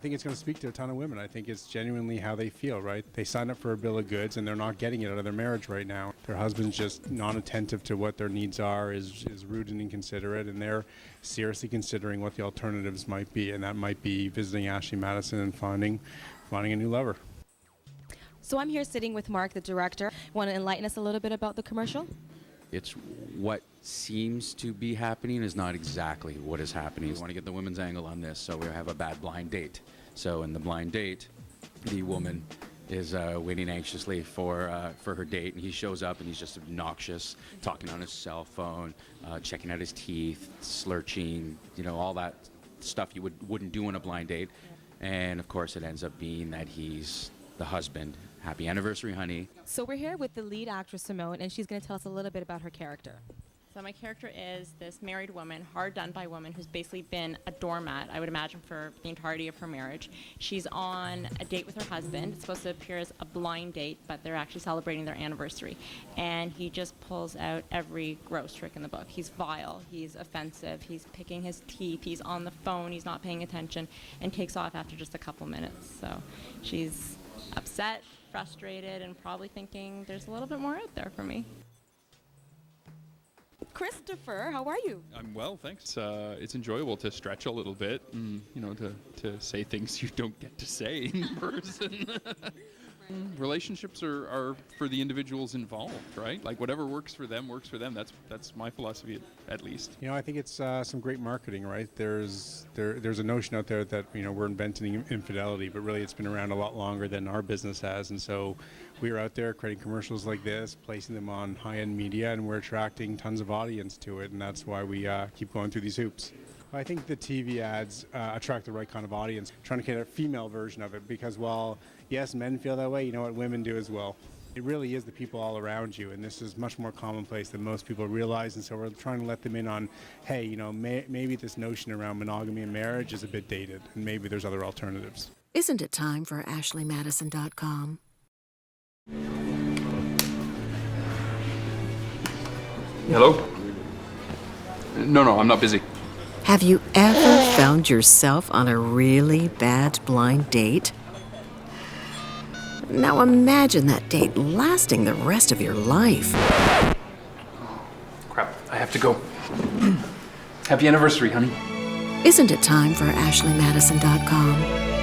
think it's going to speak to a ton of women. I think it's genuinely how they feel, right? They signed up for a bill of goods and they're not getting it out of their marriage right now. Their husband's just non-attentive to what their needs are, is rude and inconsiderate, and they're seriously considering what the alternatives might be, and that might be visiting Ashley Madison and finding a new lover. So I'm here sitting with Mark, the director. Want to enlighten us a little bit about the commercial? It's what seems to be happening is not exactly what is happening. We want to get the women's angle on this, so we have a bad blind date. So in the blind date, the woman is waiting anxiously for her date, and he shows up and he's just obnoxious, talking on his cell phone, checking out his teeth, slurching, all that stuff you wouldn't do on a blind date. And of course, it ends up being that he's the husband. Happy anniversary, honey. So we're here with the lead actress, Simone, and she's going to tell us a little bit about her character. So my character is this married woman, hard done by woman, who's basically been a doormat, I would imagine, for the entirety of her marriage. She's on a date with her husband. It's supposed to appear as a blind date, but they're actually celebrating their anniversary. And he just pulls out every gross trick in the book. He's vile, he's offensive, he's picking his teeth, he's on the phone, he's not paying attention, and takes off after just a couple minutes. So she's upset, frustrated, and probably thinking there's a little bit more out there for me. Christopher, how are you? I'm well, thanks. It's enjoyable to stretch a little bit and, to say things you don't get to say in person. Relationships are for the individuals involved, right? Like whatever works for them works for them. That's my philosophy, at least. I think it's some great marketing, right? There's a notion out there that we're inventing infidelity, but really it's been around a lot longer than our business has, and so we're out there creating commercials like this, placing them on high-end media, and we're attracting tons of audience to it, and that's why we keep going through these hoops. I think the TV ads attract the right kind of audience, trying to get a female version of it, because while, yes, men feel that way, women do as well. It really is the people all around you, and this is much more commonplace than most people realize, and so we're trying to let them in on, hey, maybe this notion around monogamy and marriage is a bit dated, and maybe there's other alternatives. Isn't it time for AshleyMadison.com? Hello? No, I'm not busy. Have you ever found yourself on a really bad blind date? Now imagine that date lasting the rest of your life. Crap, I have to go. Happy anniversary, honey. Isn't it time for AshleyMadison.com?